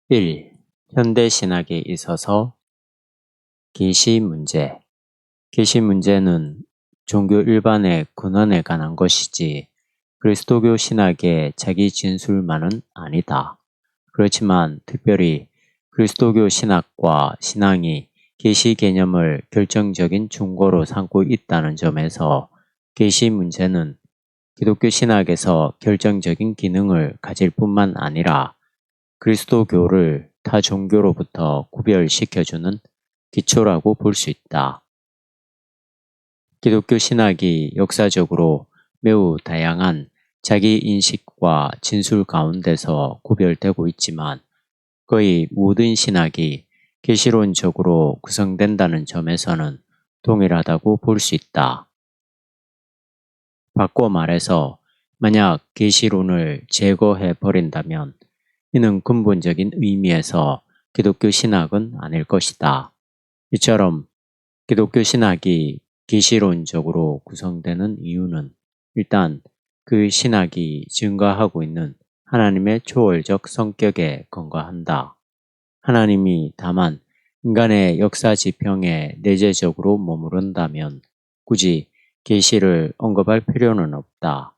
1. 현대 신학에 있어서 계시 문제. 계시 문제는 종교 일반의 근원에 관한 것이지 그리스도교 신학의 자기 진술만은 아니다. 그렇지만 특별히 그리스도교 신학과 신앙이 계시 개념을 결정적인 중고로 삼고 있다는 점에서 계시 문제는 기독교 신학에서 결정적인 기능을 가질 뿐만 아니라 그리스도교를 타 종교로부터 구별시켜주는 기초라고 볼 수 있다. 기독교 신학이 역사적으로 매우 다양한 자기 인식과 진술 가운데서 구별되고 있지만 거의 모든 신학이 계시론적으로 구성된다는 점에서는 동일하다고 볼 수 있다. 바꿔 말해서 만약 계시론을 제거해 버린다면 이는 근본적인 의미에서 기독교 신학은 아닐 것이다. 이처럼 기독교 신학이 계시론적으로 구성되는 이유는 일단 그 신학이 증거하고 있는 하나님의 초월적 성격에 근거한다. 하나님이 다만 인간의 역사 지평에 내재적으로 머무른다면 굳이 계시를 언급할 필요는 없다.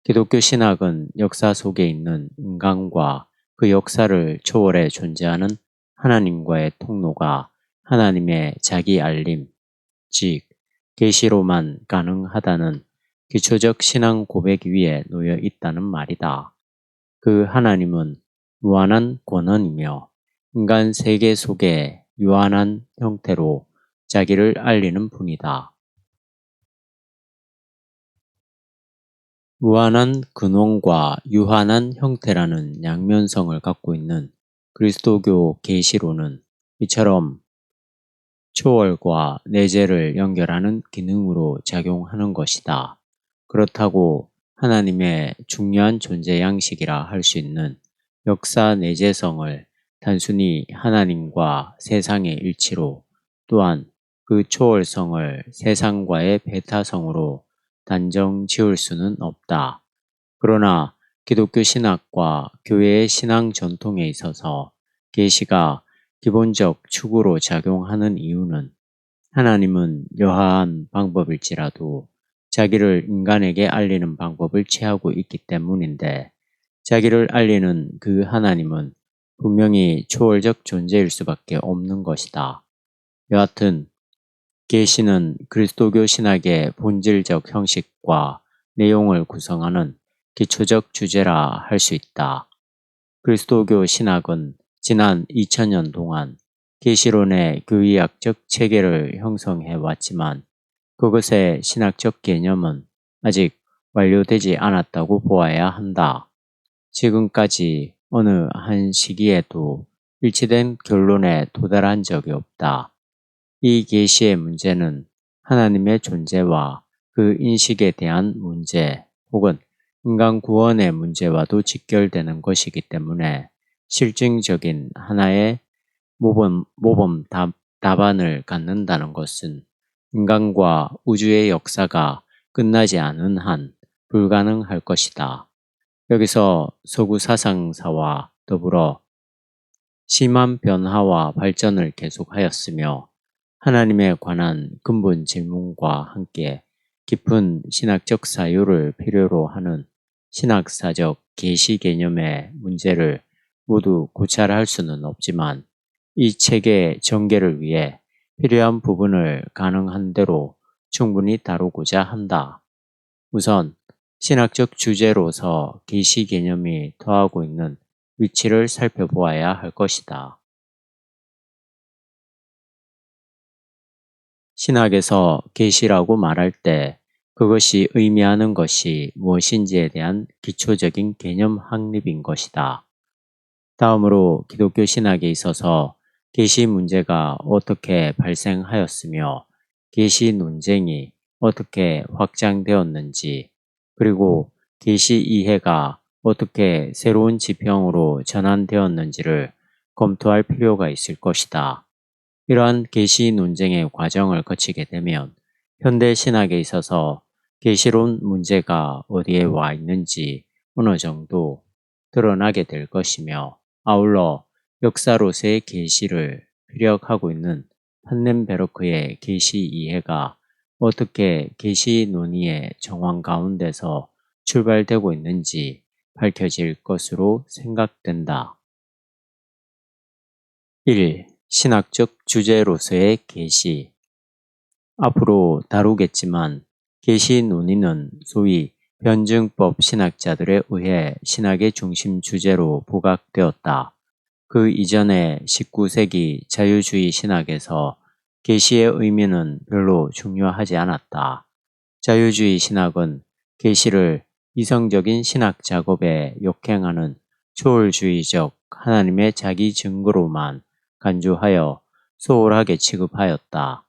기독교 신학은 역사 속에 있는 인간과 그 역사를 초월해 존재하는 하나님과의 통로가 하나님의 자기 알림, 즉 계시로만 가능하다는 기초적 신앙 고백 위에 놓여 있다는 말이다. 그 하나님은 무한한 권한이며 인간 세계 속에 유한한 형태로 자기를 알리는 분이다. 무한한 근원과 유한한 형태라는 양면성을 갖고 있는 그리스도교 계시론은 이처럼 초월과 내재를 연결하는 기능으로 작용하는 것이다. 그렇다고 하나님의 중요한 존재 양식이라 할 수 있는 역사 내재성을 단순히 하나님과 세상의 일치로 또한 그 초월성을 세상과의 배타성으로 단정 지을 수는 없다. 그러나 기독교 신학과 교회의 신앙 전통에 있어서 계시가 기본적 축으로 작용하는 이유는 하나님은 여하한 방법일지라도 자기를 인간에게 알리는 방법을 취하고 있기 때문인데 자기를 알리는 그 하나님은 분명히 초월적 존재일 수밖에 없는 것이다. 여하튼 계시는 그리스도교 신학의 본질적 형식과 내용을 구성하는 기초적 주제라 할 수 있다. 그리스도교 신학은 지난 2000년 동안 계시론의 교의학적 체계를 형성해 왔지만 그것의 신학적 개념은 아직 완료되지 않았다고 보아야 한다. 지금까지 어느 한 시기에도 일치된 결론에 도달한 적이 없다. 이 계시의 문제는 하나님의 존재와 그 인식에 대한 문제 혹은 인간 구원의 문제와도 직결되는 것이기 때문에 실증적인 하나의 모범 답안을 갖는다는 것은 인간과 우주의 역사가 끝나지 않은 한 불가능할 것이다. 여기서 서구 사상사와 더불어 심한 변화와 발전을 계속하였으며 하나님에 관한 근본 질문과 함께 깊은 신학적 사유를 필요로 하는 신학사적 계시 개념의 문제를 모두 고찰할 수는 없지만 이 책의 전개를 위해 필요한 부분을 가능한 대로 충분히 다루고자 한다. 우선 신학적 주제로서 계시 개념이 더하고 있는 위치를 살펴보아야 할 것이다. 신학에서 계시라고 말할 때 그것이 의미하는 것이 무엇인지에 대한 기초적인 개념 확립인 것이다. 다음으로 기독교 신학에 있어서 계시 문제가 어떻게 발생하였으며 계시 논쟁이 어떻게 확장되었는지 그리고 계시 이해가 어떻게 새로운 지평으로 전환되었는지를 검토할 필요가 있을 것이다. 이러한 계시 논쟁의 과정을 거치게 되면 현대 신학에 있어서 계시론 문제가 어디에 와 있는지 어느 정도 드러나게 될 것이며 아울러 역사로서의 계시를 피력하고 있는 판넨베르크의 계시 이해가 어떻게 계시 논의의 정황 가운데서 출발되고 있는지 밝혀질 것으로 생각된다. 1. 신학적 주제로서의 계시. 앞으로 다루겠지만 계시 논의는 소위 변증법 신학자들에 의해 신학의 중심 주제로 부각되었다. 그 이전의 19세기 자유주의 신학에서 계시의 의미는 별로 중요하지 않았다. 자유주의 신학은 계시를 이성적인 신학 작업에 역행하는 초월주의적 하나님의 자기 증거로만 간주하여 소홀하게 취급하였다.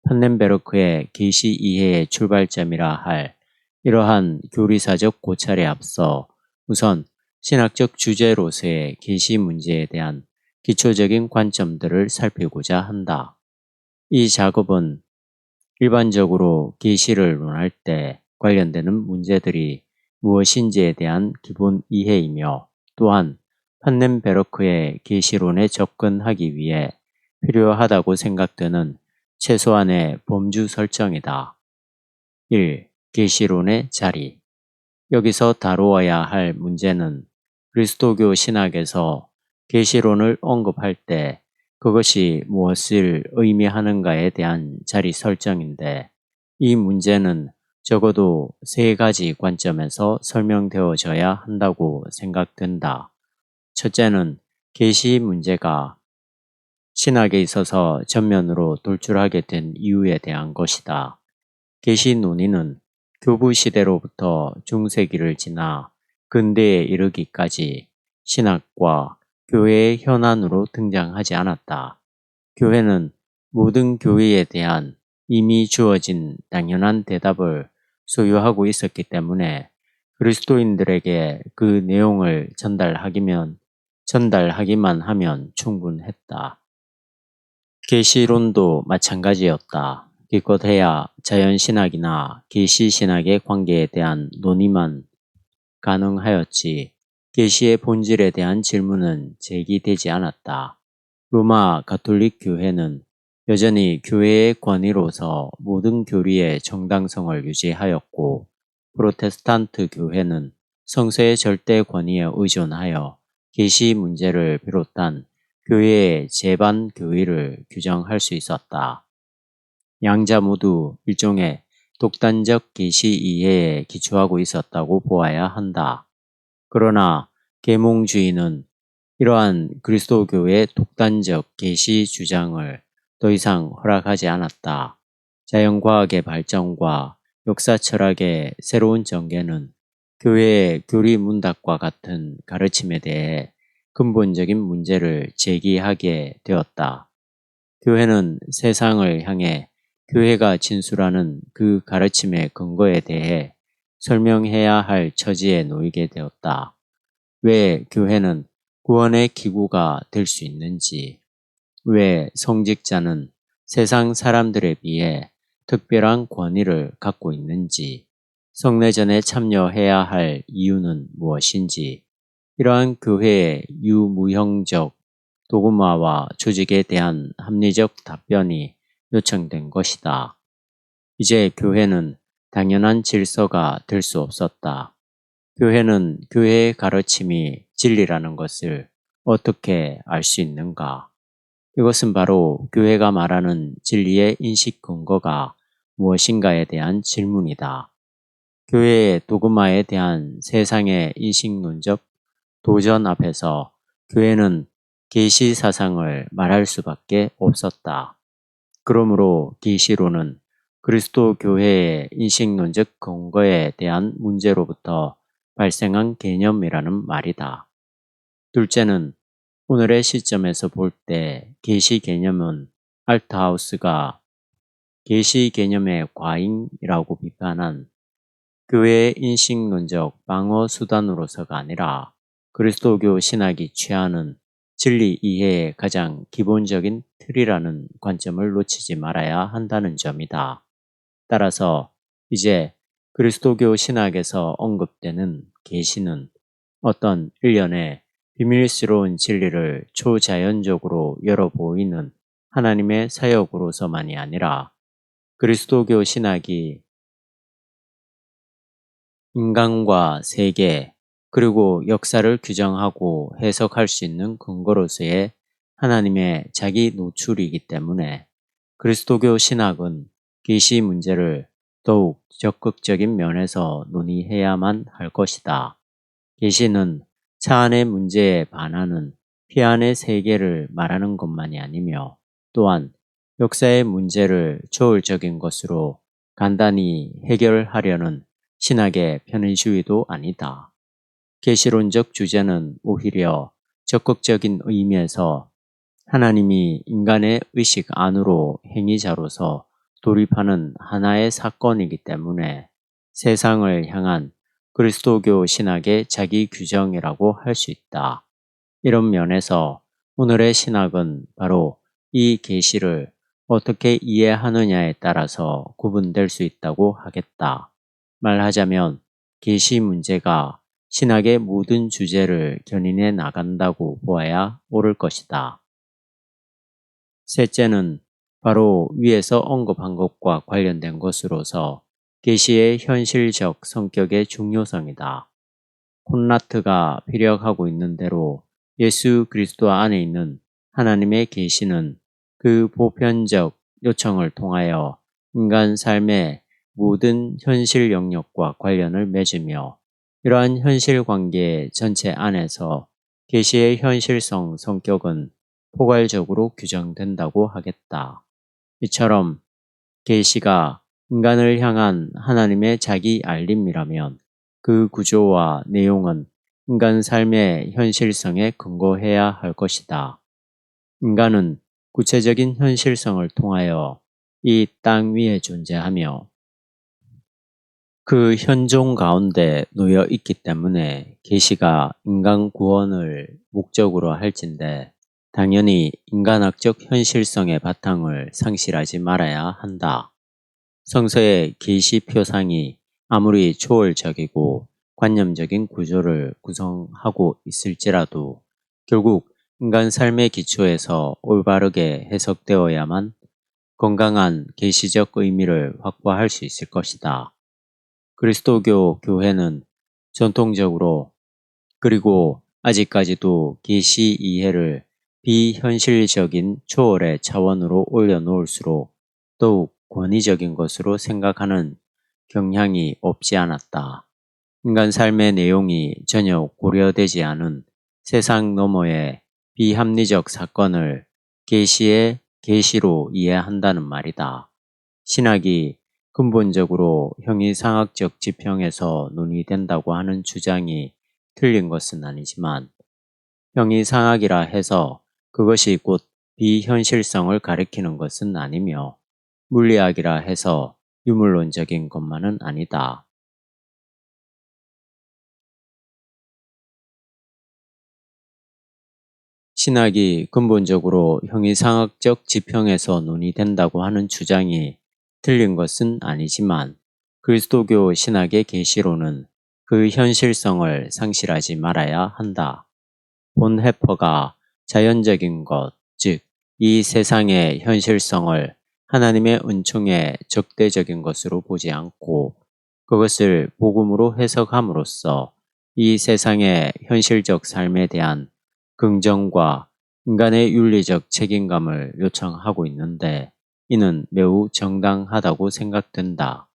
판넨베르크의 계시 이해의 출발점이라 할 이러한 교리사적 고찰에 앞서 우선 신학적 주제로서의 계시 문제에 대한 기초적인 관점들을 살피고자 한다. 이 작업은 일반적으로 계시를 논할 때 관련되는 문제들이 무엇인지에 대한 기본 이해이며 또한 판넨베르크의 계시론에 접근하기 위해 필요하다고 생각되는 최소한의 범주 설정이다. 1. 계시론의 자리. 여기서 다루어야 할 문제는 그리스도교 신학에서 계시론을 언급할 때 그것이 무엇을 의미하는가에 대한 자리 설정인데 이 문제는 적어도 세 가지 관점에서 설명되어져야 한다고 생각된다. 첫째는 계시 문제가 신학에 있어서 전면으로 돌출하게 된 이유에 대한 것이다. 계시 논의는 교부 시대로부터 중세기를 지나 근대에 이르기까지 신학과 교회의 현안으로 등장하지 않았다. 교회는 모든 교회에 대한 이미 주어진 당연한 대답을 소유하고 있었기 때문에 그리스도인들에게 그 내용을 전달하기만 하면 충분했다. 계시론도 마찬가지였다. 기껏해야 자연신학이나 계시신학의 관계에 대한 논의만 가능하였지 계시의 본질에 대한 질문은 제기되지 않았다. 로마 가톨릭 교회는 여전히 교회의 권위로서 모든 교리의 정당성을 유지하였고 프로테스탄트 교회는 성서의 절대 권위에 의존하여 계시 문제를 비롯한 교회의 재반 교의를 규정할 수 있었다. 양자 모두 일종의 독단적 계시 이해에 기초하고 있었다고 보아야 한다. 그러나 계몽주의는 이러한 그리스도교의 독단적 계시 주장을 더 이상 허락하지 않았다. 자연과학의 발전과 역사 철학의 새로운 전개는 교회의 교리 문답과 같은 가르침에 대해 근본적인 문제를 제기하게 되었다. 교회는 세상을 향해 교회가 진술하는 그 가르침의 근거에 대해 설명해야 할 처지에 놓이게 되었다. 왜 교회는 구원의 기구가 될 수 있는지, 왜 성직자는 세상 사람들에 비해 특별한 권위를 갖고 있는지, 성례전에 참여해야 할 이유는 무엇인지, 이러한 교회의 유무형적 도구마와 조직에 대한 합리적 답변이 요청된 것이다. 이제 교회는 당연한 질서가 될 수 없었다. 교회는 교회의 가르침이 진리라는 것을 어떻게 알 수 있는가? 이것은 바로 교회가 말하는 진리의 인식 근거가 무엇인가에 대한 질문이다. 교회의 도그마에 대한 세상의 인식론적 도전 앞에서 교회는 계시 사상을 말할 수밖에 없었다. 그러므로 계시론은 그리스도 교회의 인식론적 근거에 대한 문제로부터 발생한 개념이라는 말이다. 둘째는 오늘의 시점에서 볼 때 계시 개념은 알트하우스가 계시 개념의 과잉이라고 비판한 교회의 인식론적 방어 수단으로서가 아니라 그리스도교 신학이 취하는 진리 이해의 가장 기본적인 틀이라는 관점을 놓치지 말아야 한다는 점이다. 따라서 이제 그리스도교 신학에서 언급되는 계시는 어떤 일련의 비밀스러운 진리를 초자연적으로 열어 보이는 하나님의 사역으로서만이 아니라 그리스도교 신학이 인간과 세계 그리고 역사를 규정하고 해석할 수 있는 근거로서의 하나님의 자기 노출이기 때문에 그리스도교 신학은 계시 문제를 더욱 적극적인 면에서 논의해야만 할 것이다. 계시는 차 안의 문제에 반하는 피 안의 세계를 말하는 것만이 아니며 또한 역사의 문제를 초월적인 것으로 간단히 해결하려는 신학의 편의주의도 아니다. 계시론적 주제는 오히려 적극적인 의미에서 하나님이 인간의 의식 안으로 행위자로서 돌입하는 하나의 사건이기 때문에 세상을 향한 그리스도교 신학의 자기 규정이라고 할 수 있다. 이런 면에서 오늘의 신학은 바로 이 계시를 어떻게 이해하느냐에 따라서 구분될 수 있다고 하겠다. 말하자면 계시 문제가 신학의 모든 주제를 견인해 나간다고 보아야 옳을 것이다. 셋째는 바로 위에서 언급한 것과 관련된 것으로서 계시의 현실적 성격의 중요성이다. 콘라트가 피력하고 있는 대로 예수 그리스도 안에 있는 하나님의 계시는 그 보편적 요청을 통하여 인간 삶의 모든 현실 영역과 관련을 맺으며 이러한 현실 관계 전체 안에서 계시의 현실성 성격은 포괄적으로 규정된다고 하겠다. 이처럼 계시가 인간을 향한 하나님의 자기 알림이라면 그 구조와 내용은 인간 삶의 현실성에 근거해야 할 것이다. 인간은 구체적인 현실성을 통하여 이 땅 위에 존재하며 그 현존 가운데 놓여 있기 때문에 계시가 인간 구원을 목적으로 할진대 당연히 인간학적 현실성의 바탕을 상실하지 말아야 한다. 성서의 계시 표상이 아무리 초월적이고 관념적인 구조를 구성하고 있을지라도 결국 인간 삶의 기초에서 올바르게 해석되어야만 건강한 계시적 의미를 확보할 수 있을 것이다. 그리스도교 교회는 전통적으로 그리고 아직까지도 계시 이해를 비현실적인 초월의 차원으로 올려놓을수록 더욱 권위적인 것으로 생각하는 경향이 없지 않았다. 인간 삶의 내용이 전혀 고려되지 않은 세상 너머의 비합리적 사건을 계시의 계시로 이해한다는 말이다. 신학이 근본적으로 형이상학적 지평에서 논의된다고 하는 주장이 틀린 것은 아니지만 형이상학이라 해서 그것이 곧 비현실성을 가리키는 것은 아니며 물리학이라 해서 유물론적인 것만은 아니다. 신학이 근본적으로 형이상학적 지평에서 논의된다고 하는 주장이 틀린 것은 아니지만 그리스도교 신학의 계시로는 그 현실성을 상실하지 말아야 한다. 본헤퍼가 자연적인 것, 즉 이 세상의 현실성을 하나님의 은총의 적대적인 것으로 보지 않고 그것을 복음으로 해석함으로써 이 세상의 현실적 삶에 대한 긍정과 인간의 윤리적 책임감을 요청하고 있는데 이는 매우 정당하다고 생각된다.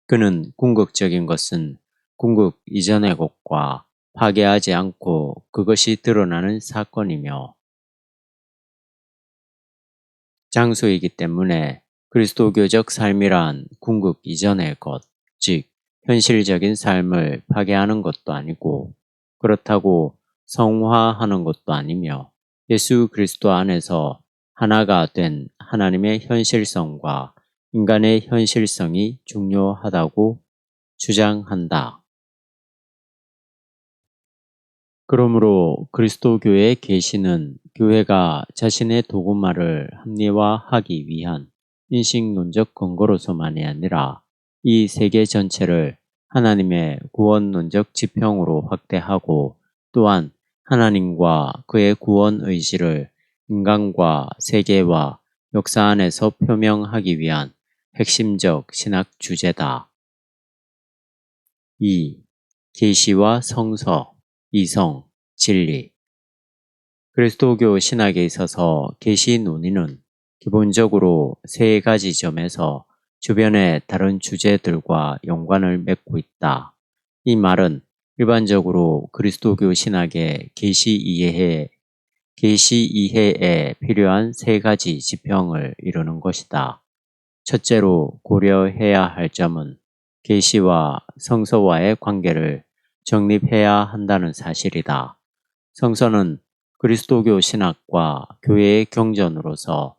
그는 궁극적인 것은 궁극 이전의 것과 파괴하지 않고 그것이 드러나는 사건이며 장소이기 때문에 그리스도교적 삶이란 궁극 이전의 것, 즉 현실적인 삶을 파괴하는 것도 아니고 그렇다고 성화하는 것도 아니며 예수 그리스도 안에서 하나가 된 하나님의 현실성과 인간의 현실성이 중요하다고 주장한다. 그러므로 그리스도교의 계시는 교회가 자신의 도구말을 합리화하기 위한 인식론적 근거로서만이 아니라 이 세계 전체를 하나님의 구원론적 지평으로 확대하고 또한 하나님과 그의 구원 의지를 인간과 세계와 역사 안에서 표명하기 위한 핵심적 신학 주제다. 2. 계시와 성서, 이성, 진리. 그리스도교 신학에 있어서 계시 논의는 기본적으로 세 가지 점에서 주변의 다른 주제들과 연관을 맺고 있다. 이 말은 일반적으로 그리스도교 신학의 계시 이해에 필요한 세 가지 지평을 이루는 것이다. 첫째로 고려해야 할 점은 계시와 성서와의 관계를 정립해야 한다는 사실이다. 성서는 그리스도교 신학과 교회의 경전으로서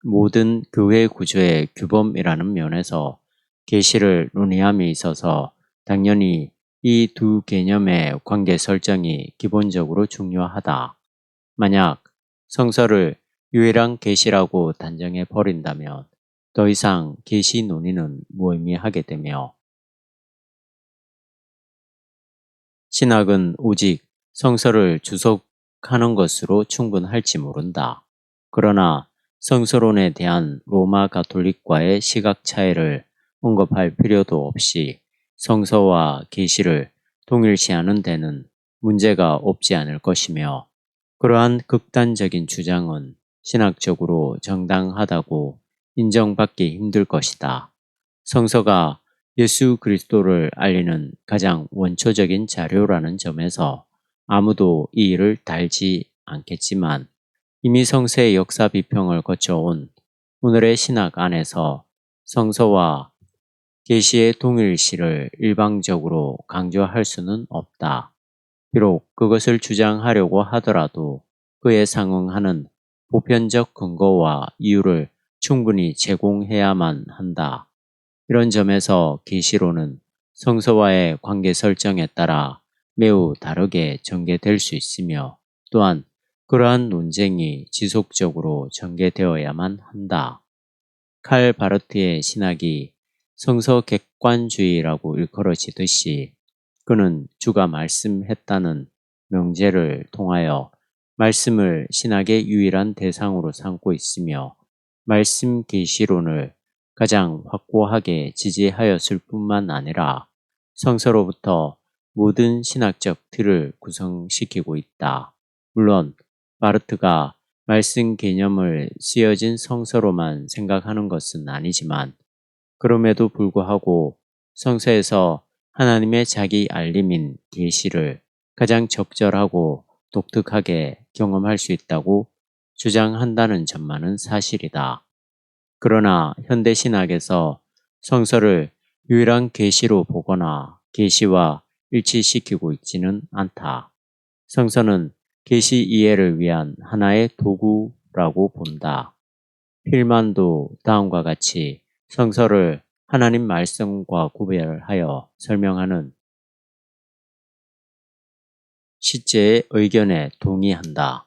모든 교회 구조의 규범이라는 면에서 계시를 논의함에 있어서 당연히 이 두 개념의 관계 설정이 기본적으로 중요하다. 만약 성서를 유일한 계시라고 단정해 버린다면 더 이상 계시 논의는 무의미하게 되며 신학은 오직 성서를 주석하는 것으로 충분할지 모른다. 그러나 성서론에 대한 로마 가톨릭과의 시각 차이를 언급할 필요도 없이 성서와 계시를 동일시하는 데는 문제가 없지 않을 것이며 그러한 극단적인 주장은 신학적으로 정당하다고 인정받기 힘들 것이다. 성서가 예수 그리스도를 알리는 가장 원초적인 자료라는 점에서 아무도 이 일을 달지 않겠지만 이미 성서의 역사 비평을 거쳐온 오늘의 신학 안에서 성서와 계시의 동일시를 일방적으로 강조할 수는 없다. 비록 그것을 주장하려고 하더라도 그에 상응하는 보편적 근거와 이유를 충분히 제공해야만 한다. 이런 점에서 계시론은 성서와의 관계 설정에 따라 매우 다르게 전개될 수 있으며 또한 그러한 논쟁이 지속적으로 전개되어야만 한다. 칼 바르트의 신학이 성서 객관주의라고 일컬어지듯이 그는 주가 말씀했다는 명제를 통하여 말씀을 신학의 유일한 대상으로 삼고 있으며 말씀 계시론을 가장 확고하게 지지하였을 뿐만 아니라 성서로부터 모든 신학적 틀을 구성시키고 있다. 물론 바르트가 말씀 개념을 쓰여진 성서로만 생각하는 것은 아니지만 그럼에도 불구하고 성서에서 하나님의 자기 알림인 계시를 가장 적절하고 독특하게 경험할 수 있다고 주장한다는 점만은 사실이다. 그러나 현대 신학에서 성서를 유일한 계시로 보거나 계시와 일치시키고 있지는 않다. 성서는 계시 이해를 위한 하나의 도구라고 본다. 필만도 다음과 같이 성서를 하나님 말씀과 구별하여 설명하는 시제의 의견에 동의한다.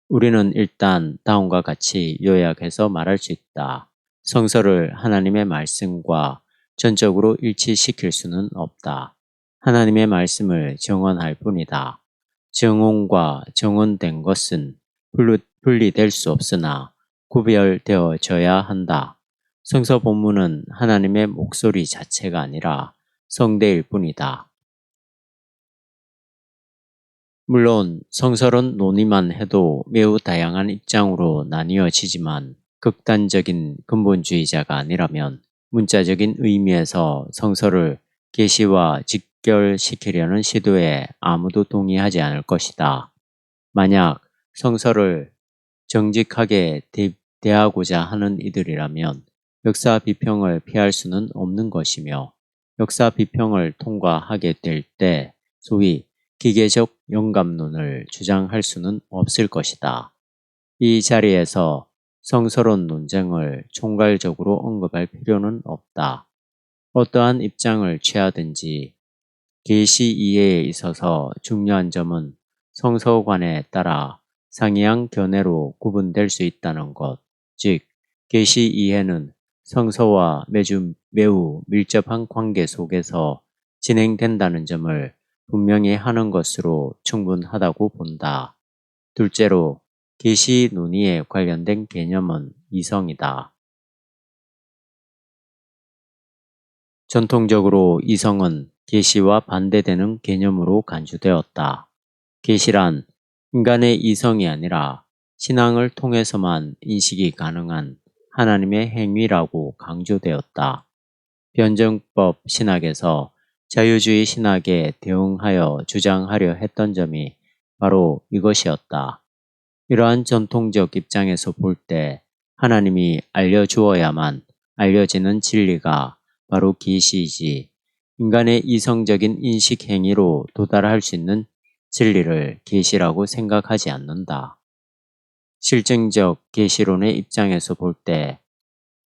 우리는 일단 다음과 같이 요약해서 말할 수 있다. 성서를 하나님의 말씀과 전적으로 일치시킬 수는 없다. 하나님의 말씀을 정언할 뿐이다. 정언과 정언된 것은 분리될 수 없으나 구별되어져야 한다. 성서 본문은 하나님의 목소리 자체가 아니라 성대일 뿐이다. 물론 성서론 논의만 해도 매우 다양한 입장으로 나뉘어지지만 극단적인 근본주의자가 아니라면 문자적인 의미에서 성서를 계시와 직결시키려는 시도에 아무도 동의하지 않을 것이다. 만약 성서를 정직하게 대하고자 하는 이들이라면 역사 비평을 피할 수는 없는 것이며 역사 비평을 통과하게 될 때 소위 기계적 영감론을 주장할 수는 없을 것이다. 이 자리에서 성서론 논쟁을 총괄적으로 언급할 필요는 없다. 어떠한 입장을 취하든지 계시 이해에 있어서 중요한 점은 성서관에 따라 상이한 견해로 구분될 수 있다는 것, 즉 계시 이해는 성서와 매우 밀접한 관계 속에서 진행된다는 점을 분명히 하는 것으로 충분하다고 본다. 둘째로 계시 논의에 관련된 개념은 이성이다. 전통적으로 이성은 계시와 반대되는 개념으로 간주되었다. 계시란 인간의 이성이 아니라 신앙을 통해서만 인식이 가능한 하나님의 행위라고 강조되었다. 변증법 신학에서 자유주의 신학에 대응하여 주장하려 했던 점이 바로 이것이었다. 이러한 전통적 입장에서 볼 때 하나님이 알려주어야만 알려지는 진리가 바로 계시이지, 인간의 이성적인 인식 행위로 도달할 수 있는 진리를 계시라고 생각하지 않는다. 실증적 계시론의 입장에서 볼 때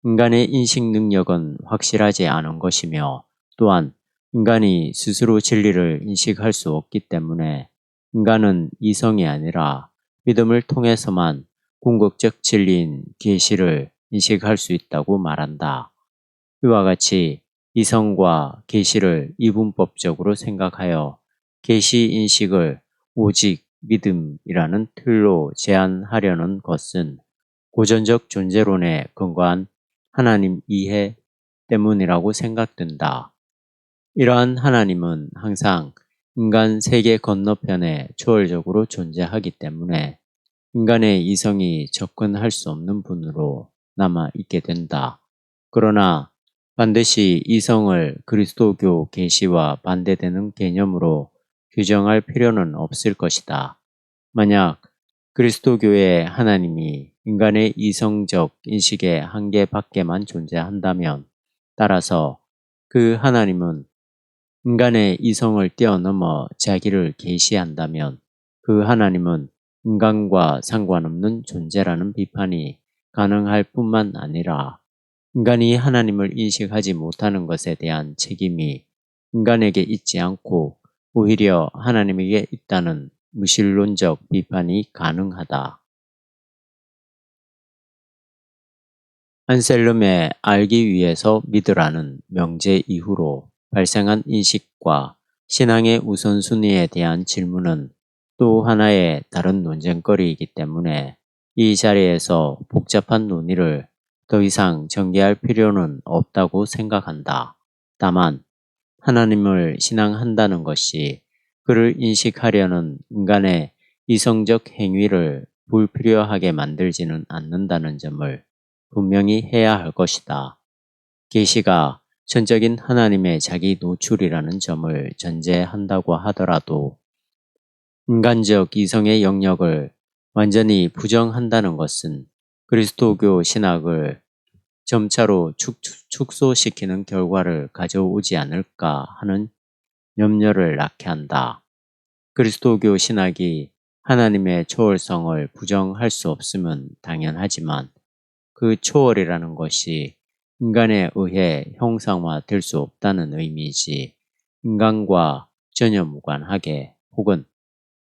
인간의 인식 능력은 확실하지 않은 것이며, 또한 인간이 스스로 진리를 인식할 수 없기 때문에 인간은 이성이 아니라 믿음을 통해서만 궁극적 진리인 계시를 인식할 수 있다고 말한다. 이와 같이 이성과 계시를 이분법적으로 생각하여 계시 인식을 오직 믿음이라는 틀로 제한하려는 것은 고전적 존재론에 근거한 하나님 이해 때문이라고 생각된다. 이러한 하나님은 항상 인간 세계 건너편에 초월적으로 존재하기 때문에 인간의 이성이 접근할 수 없는 분으로 남아 있게 된다. 그러나 반드시 이성을 그리스도교 계시와 반대되는 개념으로 규정할 필요는 없을 것이다. 만약 그리스도교의 하나님이 인간의 이성적 인식의 한계 밖에만 존재한다면, 따라서 그 하나님은 인간의 이성을 뛰어넘어 자기를 계시한다면 그 하나님은 인간과 상관없는 존재라는 비판이 가능할 뿐만 아니라, 인간이 하나님을 인식하지 못하는 것에 대한 책임이 인간에게 있지 않고 오히려 하나님에게 있다는 무신론적 비판이 가능하다. 안셀름의 알기 위해서 믿으라는 명제 이후로 발생한 인식과 신앙의 우선순위에 대한 질문은 또 하나의 다른 논쟁거리이기 때문에 이 자리에서 복잡한 논의를 더 이상 전개할 필요는 없다고 생각한다. 다만 하나님을 신앙한다는 것이 그를 인식하려는 인간의 이성적 행위를 불필요하게 만들지는 않는다는 점을 분명히 해야 할 것이다. 계시가 전적인 하나님의 자기 노출이라는 점을 전제한다고 하더라도 인간적 이성의 영역을 완전히 부정한다는 것은 그리스도교 신학을 점차로 축소시키는 결과를 가져오지 않을까 하는 염려를 낳게 한다. 그리스도교 신학이 하나님의 초월성을 부정할 수 없음은 당연하지만 그 초월이라는 것이 인간에 의해 형상화될 수 없다는 의미이지, 인간과 전혀 무관하게 혹은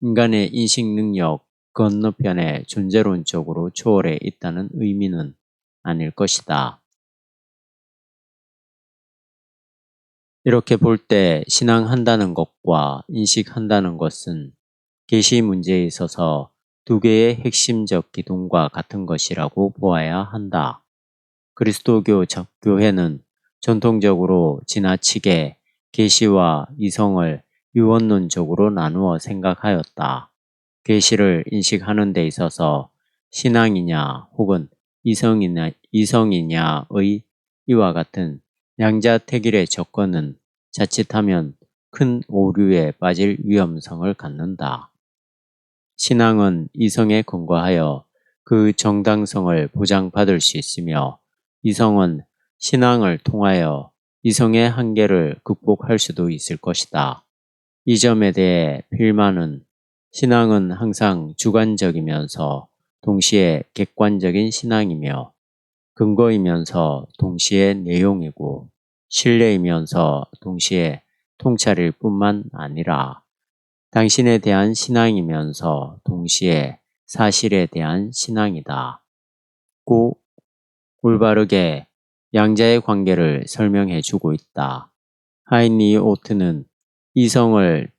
인간의 인식 능력 건너편에 존재론적으로 초월해 있다는 의미는 아닐 것이다. 이렇게 볼 때 신앙한다는 것과 인식한다는 것은 계시 문제에 있어서 두 개의 핵심적 기둥과 같은 것이라고 보아야 한다. 그리스도교 교회는 전통적으로 지나치게 계시와 이성을 유언론적으로 나누어 생각하였다. 계시를 인식하는 데 있어서 신앙이냐 혹은 이성이냐의 이와 같은 양자택일의 접근은 자칫하면 큰 오류에 빠질 위험성을 갖는다. 신앙은 이성에 근거하여 그 정당성을 보장받을 수 있으며, 이성은 신앙을 통하여 이성의 한계를 극복할 수도 있을 것이다. 이 점에 대해 필만은 신앙은 항상 주관적이면서 동시에 객관적인 신앙이며, 근거이면서 동시에 내용이고, 신뢰이면서 동시에 통찰일 뿐만 아니라 당신에 대한 신앙이면서 동시에 사실에 대한 신앙이다. 고 올바르게 양자의 관계를 설명해 주고 있다. 하인리 오트는 이성을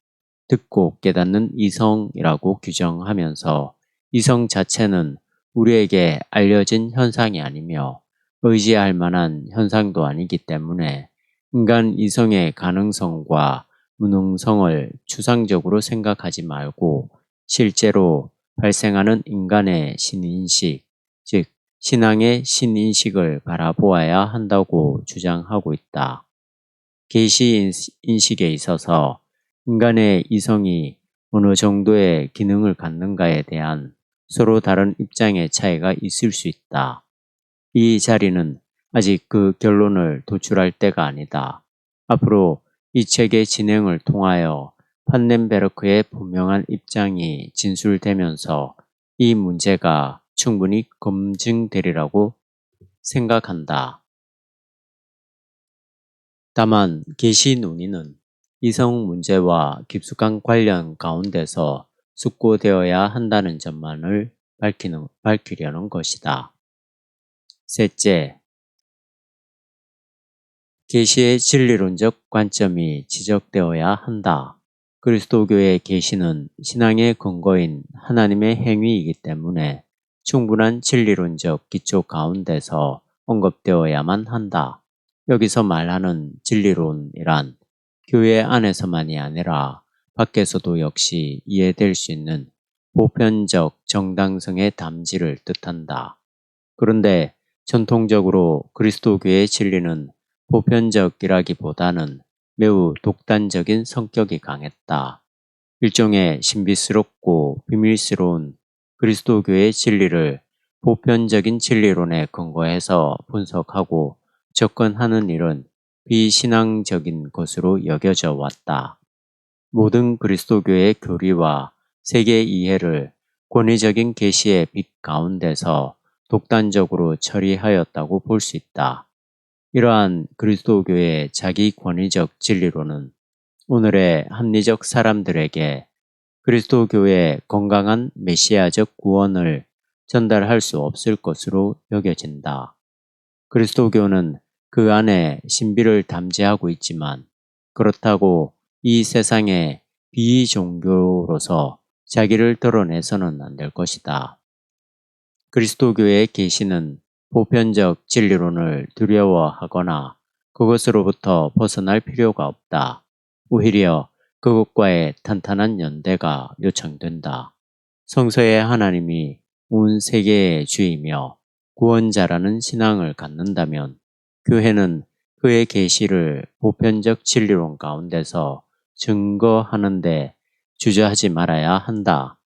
듣고 깨닫는 이성이라고 규정하면서 이성 자체는 우리에게 알려진 현상이 아니며 의지할 만한 현상도 아니기 때문에 인간 이성의 가능성과 무능성을 추상적으로 생각하지 말고 실제로 발생하는 인간의 신인식, 즉 신앙의 신인식을 바라보아야 한다고 주장하고 있다. 계시 인식에 있어서 인간의 이성이 어느 정도의 기능을 갖는가에 대한 서로 다른 입장의 차이가 있을 수 있다. 이 자리는 아직 그 결론을 도출할 때가 아니다. 앞으로 이 책의 진행을 통하여 판넨베르크의 분명한 입장이 진술되면서 이 문제가 충분히 검증되리라고 생각한다. 다만 계시 논의는 이성 문제와 깊숙한 관련 가운데서 숙고되어야 한다는 점만을 밝히려는 것이다. 셋째, 계시의 진리론적 관점이 지적되어야 한다. 그리스도교의 계시는 신앙의 근거인 하나님의 행위이기 때문에 충분한 진리론적 기초 가운데서 언급되어야만 한다. 여기서 말하는 진리론이란 교회 안에서만이 아니라 밖에서도 역시 이해될 수 있는 보편적 정당성의 담지를 뜻한다. 그런데 전통적으로 그리스도교의 진리는 보편적이라기보다는 매우 독단적인 성격이 강했다. 일종의 신비스럽고 비밀스러운 그리스도교의 진리를 보편적인 진리론에 근거해서 분석하고 접근하는 일은 비신앙적인 것으로 여겨져 왔다. 모든 그리스도교의 교리와 세계 이해를 권위적인 계시의 빛 가운데서 독단적으로 처리하였다고 볼 수 있다. 이러한 그리스도교의 자기 권위적 진리로는 오늘의 합리적 사람들에게 그리스도교의 건강한 메시아적 구원을 전달할 수 없을 것으로 여겨진다. 그리스도교는 그 안에 신비를 담재하고 있지만 그렇다고 이 세상의 비종교로서 자기를 드러내서는 안 될 것이다. 그리스도교의 계시는 보편적 진리론을 두려워하거나 그것으로부터 벗어날 필요가 없다. 오히려 그것과의 탄탄한 연대가 요청된다. 성서의 하나님이 온 세계의 주이며 구원자라는 신앙을 갖는다면 교회는 그의 계시를 보편적 진리론 가운데서 증거하는 데 주저하지 말아야 한다.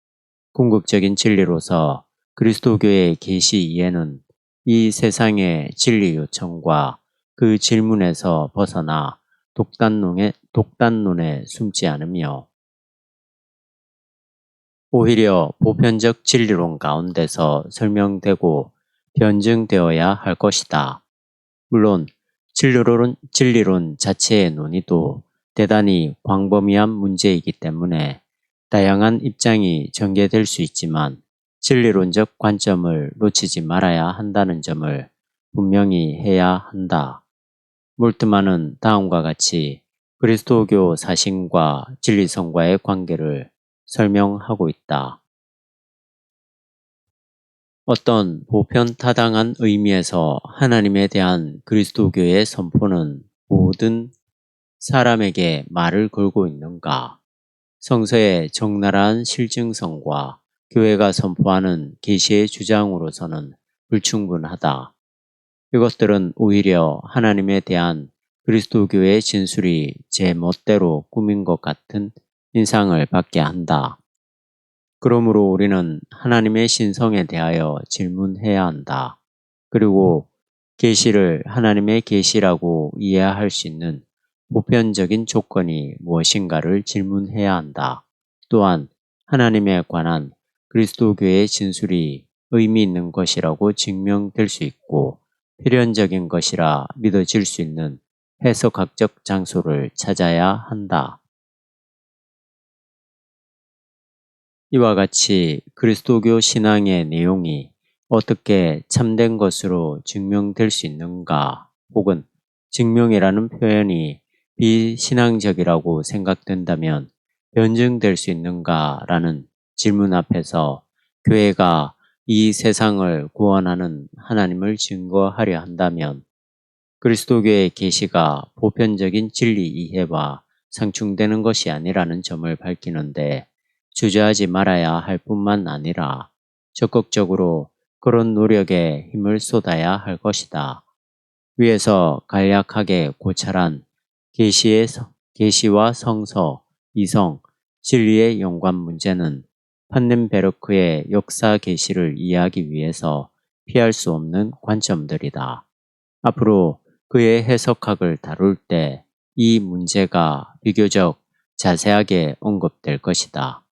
궁극적인 진리로서 그리스도교의 계시 이해는 이 세상의 진리 요청과 그 질문에서 벗어나 독단론에 숨지 않으며 오히려 보편적 진리론 가운데서 설명되고 변증되어야 할 것이다. 물론 진리론 자체의 논의도 대단히 광범위한 문제이기 때문에 다양한 입장이 전개될 수 있지만 진리론적 관점을 놓치지 말아야 한다는 점을 분명히 해야 한다. 몰트만은 다음과 같이 그리스도교 사신과 진리성과의 관계를 설명하고 있다. 어떤 보편타당한 의미에서 하나님에 대한 그리스도교의 선포는 모든 사람에게 말을 걸고 있는가? 성서의 적나라한 실증성과 교회가 선포하는 계시의 주장으로서는 불충분하다. 이것들은 오히려 하나님에 대한 그리스도교의 진술이 제 멋대로 꾸민 것 같은 인상을 받게 한다. 그러므로 우리는 하나님의 신성에 대하여 질문해야 한다. 그리고 계시를 하나님의 계시라고 이해할 수 있는 보편적인 조건이 무엇인가를 질문해야 한다. 또한 하나님에 관한 그리스도교의 진술이 의미 있는 것이라고 증명될 수 있고 필연적인 것이라 믿어질 수 있는 해석학적 장소를 찾아야 한다. 이와 같이 그리스도교 신앙의 내용이 어떻게 참된 것으로 증명될 수 있는가 혹은 증명이라는 표현이 비신앙적이라고 생각된다면 변증될 수 있는가라는 질문 앞에서 교회가 이 세상을 구원하는 하나님을 증거하려 한다면 그리스도교의 계시가 보편적인 진리 이해와 상충되는 것이 아니라는 점을 밝히는데 주저하지 말아야 할 뿐만 아니라 적극적으로 그런 노력에 힘을 쏟아야 할 것이다. 위에서 간략하게 고찰한 계시와 성서, 이성, 진리의 연관 문제는 판넨베르크의 역사 계시를 이해하기 위해서 피할 수 없는 관점들이다. 앞으로 그의 해석학을 다룰 때 이 문제가 비교적 자세하게 언급될 것이다.